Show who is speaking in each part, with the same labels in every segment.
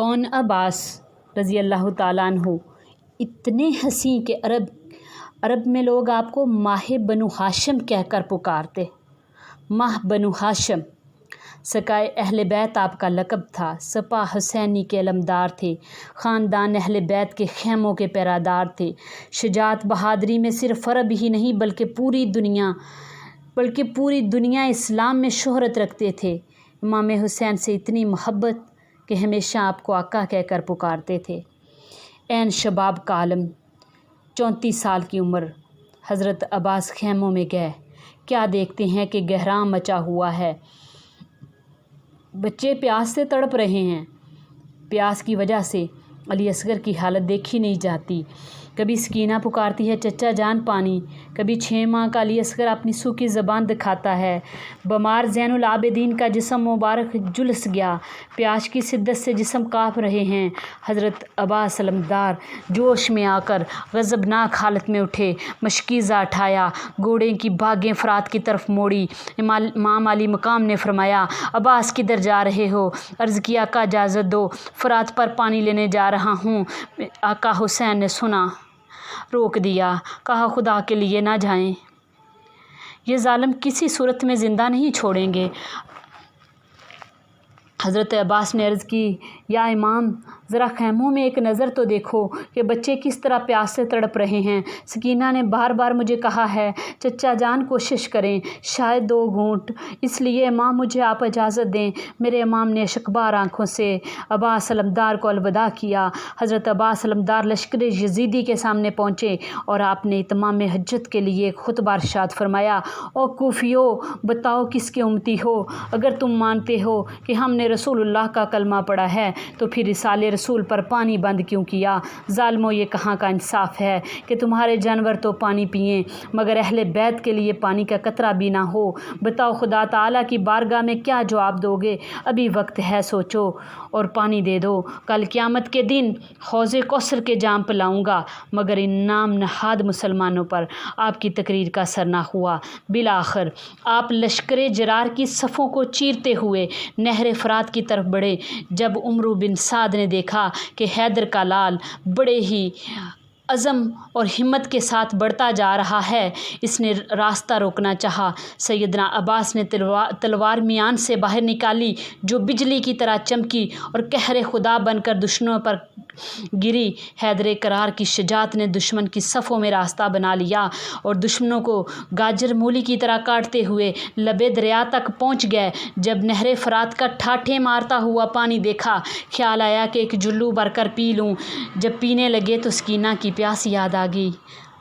Speaker 1: कौन अब्बास रज़ी अल्लाह ताला अन्हु इतने हसीं कि अरब में लोग आपको माह बनु हाशिम कहकर पुकारते। माह बनु हाशिम सकाए अहले बैत आपका लक़ब था। सपा हुसैनी के अलमदार थे। ख़ानदान अहले बैत के ख़ैमों के पैरादार थे। शुजाअत बहादुरी में सिर्फ़ अरब ही नहीं बल्कि पूरी दुनिया इस्लाम में शोहरत रखते थे। इमाम हुसैन से इतनी मोहब्बत कि हमेशा आपको आका कहकर पुकारते थे। ऐन शबाब का आलम 34 साल की उम्र हज़रत अब्बास ख़ैमों में गए। क्या देखते हैं कि गहराम मचा हुआ है। बच्चे प्यास से तड़प रहे हैं। प्यास की वजह से अली असगर की हालत देखी नहीं जाती। कभी सकीना पुकारती है चचा जान पानी, कभी 6 माह का अली असगर अपनी सूखी ज़बान दिखाता है। बमार ज़ैनुल आबिदीन का जिस्म मुबारक झुलस गया। प्यास की शिद्दत से जिस्म काँप रहे हैं। हज़रत अब्बास अलमदार जोश में आकर गज़बनाक हालत में उठे। मशकीज़ा उठाया, घोड़े की बागें फ़रात की तरफ मोड़ी। इमाम अली मकाम ने फरमाया अब्बास किधर जा रहे हो? अर्ज़ किया आका इजाज़त दो, फ़रात पर पानी लेने जा रहा हूँ। आका हुसैन ने सुना, रोक दिया, कहा खुदा के लिए ना जाएं, ये ज़ालिम किसी सूरत में ज़िंदा नहीं छोड़ेंगे। हज़रत अब्बास ने अर्ज़ की या इमाम ज़रा ख़ैमों में एक नज़र तो देखो कि बच्चे किस तरह प्यास से तड़प रहे हैं। सकीना ने बार बार मुझे कहा है चचा जान कोशिश करें, शायद 2 घूंट, इसलिए इमाम मुझे आप इजाज़त दें। मेरे इमाम ने शकबार आँखों से अब्बास अलमदार को अलविदा किया। हज़रत अब्बास अलमदार लश्कर यज़ीदी के सामने पहुँचे और आपने इत्माम हज्जत के लिए खुतबा इरशाद फरमाया, ओ कूफियो बताओ किसके उम्मती हो? अगर तुम मानते हो कि हमने रसूलुल्लाह का कलमा पढ़ा है तो फिर रिसाले रसूल पर पानी बंद क्यों किया? ज़ालिमों ये कहाँ का इंसाफ है कि तुम्हारे जानवर तो पानी पिएं मगर अहले बैत के लिए पानी का कतरा भी ना हो। बताओ खुदा ताला की बारगाह में क्या जवाब दोगे? अभी वक्त है, सोचो और पानी दे दो। कल क़यामत के दिन हौज़े कौसर के जाम पिलाऊंगा। मगर इन नाम नहाद मुसलमानों पर आपकी तकरीर का असर ना हुआ। बिलाखिर आप लश्कर जरार की सफ़ों को चीरते हुए नहर फ़रात की तरफ बढ़े। जब उमर बिन साद ने देखा कि हैदर का लाल बड़े ही अज़म और हिम्मत के साथ बढ़ता जा रहा है, इसने रास्ता रोकना चाहा। सैयदना अब्बास ने तलवार मियान से बाहर निकाली जो बिजली की तरह चमकी और कहरे खुदा बनकर दुश्मनों पर गिरी। हैदर करार की शजात ने दुश्मन की सफ़ों में रास्ता बना लिया और दुश्मनों को गाजर मूली की तरह काटते हुए लबे दरिया तक पहुँच गए। जब नहर फ़रात का ठाठे मारता हुआ पानी देखा, ख्याल आया कि एक जुल्लू भरकर पी लूँ। जब पीने लगे तो सकीना की प्यास याद आ गई।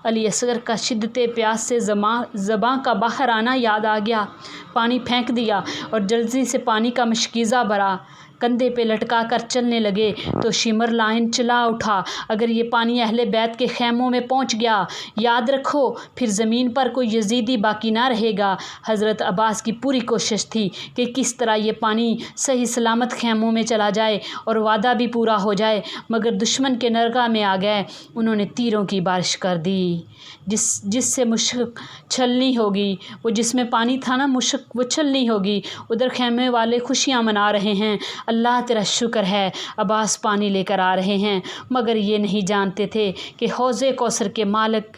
Speaker 1: अली असगर का शिद्दते प्यास से ज़बां का बाहर आना याद आ गया। पानी फेंक दिया और जल्दी से पानी का मशकीज़ा भरा, कंधे पे लटका कर चलने लगे तो शिमर लाइन चला उठा। अगर ये पानी अहले बैत के ख़ैमों में पहुंच गया, याद रखो फिर ज़मीन पर कोई यज़ीदी बाकी ना रहेगा। हज़रत अब्बास की पूरी कोशिश थी कि किस तरह ये पानी सही सलामत ख़ैमों में चला जाए और वादा भी पूरा हो जाए, मगर दुश्मन के नरगा में आ गए। उन्होंने तीरों की बारिश कर दी जिससे मुश्क छलनी होगी। वो जिसमें पानी था ना, मुश्क वो छलनी होगी। उधर ख़ैमे वाले खुशियाँ मना रहे हैं, अल्लाह तेरा शुक्र है अब्बास पानी लेकर आ रहे हैं। मगर ये नहीं जानते थे कि हौज़े कौसर के मालिक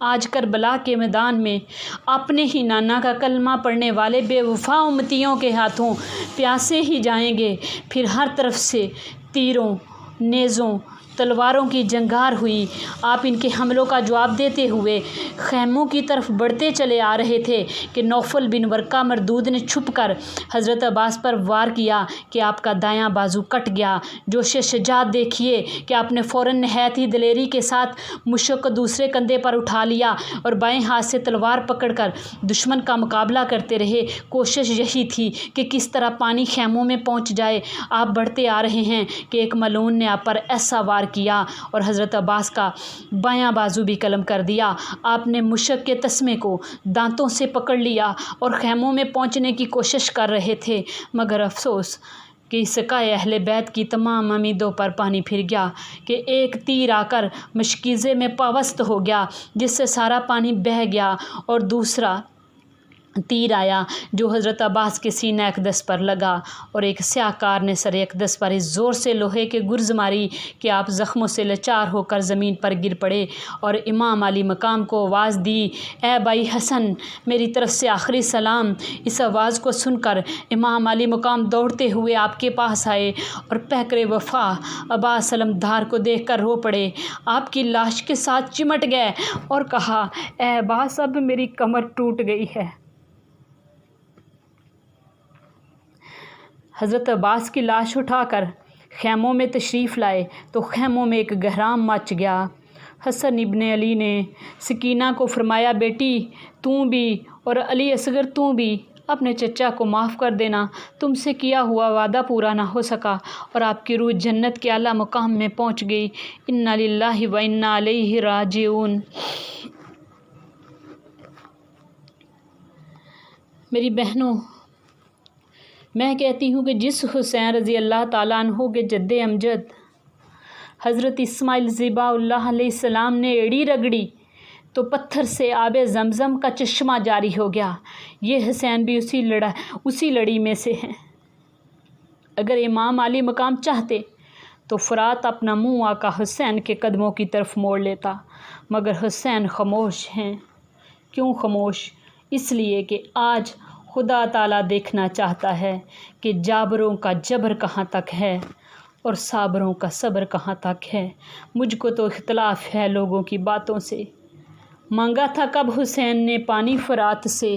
Speaker 1: आज करबला के मैदान में अपने ही नाना का कलमा पढ़ने वाले बेवफा उम्मतियों के हाथों प्यासे ही जाएंगे। फिर हर तरफ से तीरों, नेज़ों, तलवारों की जंगार हुई। आप इनके हमलों का जवाब देते हुए ख़ैमों की तरफ बढ़ते चले आ रहे थे कि नौफल बिन वर्का मरदूद ने छुपकर हज़रत अब्बास पर वार किया कि आपका दायां बाजू कट गया। जोश शजात देखिए कि आपने फ़ौरन नहायत ही दिलेरी के साथ मुश्क को दूसरे कंधे पर उठा लिया और बाएं हाथ से तलवार पकड़कर दुश्मन का मुकाबला करते रहे। कोशिश यही थी कि किस तरह पानी ख़ैमों में पहुँच जाए। आप बढ़ते आ रहे हैं कि एक मलून ने आप पर ऐसा वार किया और हज़रत अब्बास का बायां बाजू भी कलम कर दिया। आपने मुश्क के तस्मे को दांतों से पकड़ लिया और ख़ैमों में पहुंचने की कोशिश कर रहे थे। मगर अफसोस कि सकाए अहले बैत की तमाम उम्मीदों पर पानी फिर गया कि एक तीर आकर मशकीज़े में पावस्त हो गया जिससे सारा पानी बह गया और दूसरा تیر آیا جو حضرت عباس کے سینہ اقدس پر لگا اور ایک سیاہ کار نے سر اقدس پر اس زور سے لوہے کے گرز ماری کہ آپ زخموں سے لاچار ہو کر زمین پر گر پڑے، اور امام علی مقام کو آواز دی، اے بھائی حسن، میری طرف سے آخری سلام۔ اس آواز کو سن کر امام علی مقام دوڑتے ہوئے آپ کے پاس آئے اور پیکر وفا عباس علمدار کو دیکھ کر رو پڑے، آپ کی لاش کے ساتھ چمٹ گئے اور کہا، اے عباس، اب میری کمر ٹوٹ گئی ہے۔ حضرت عباس کی لاش اٹھا کر خیموں میں تشریف لائے تو خیموں میں ایک گہرام مچ گیا۔ حسن ابن علی نے سکینہ کو فرمایا، بیٹی تم بھی اور علی اصغر تم بھی اپنے چچا کو معاف کر دینا، تم سے کیا ہوا وعدہ پورا نہ ہو سکا اور آپ کی روح جنت کے اعلیٰ مقام میں پہنچ گئی۔ انا للہ و انا الیہ راجعون۔ میری بہنوں، میں کہتی ہوں کہ جس حسین رضی اللہ تعالیٰ عنہ کے جد امجد حضرت اسماعیل ذبح اللہ علیہ السلام نے ایڑی رگڑی تو پتھر سے آب زمزم کا چشمہ جاری ہو گیا، یہ حسین بھی اسی لڑی میں سے ہیں۔ اگر امام علی مقام چاہتے تو فرات اپنا منہ آقا حسین کے قدموں کی طرف موڑ لیتا، مگر حسین خاموش ہیں۔ کیوں خاموش؟ اس لیے کہ آج خدا تعالیٰ دیکھنا چاہتا ہے کہ جابروں کا جبر کہاں تک ہے اور صابروں کا صبر کہاں تک ہے۔ مجھ کو تو اختلاف ہے لوگوں کی باتوں سے۔ مانگا تھا کب حسین نے پانی فرات سے،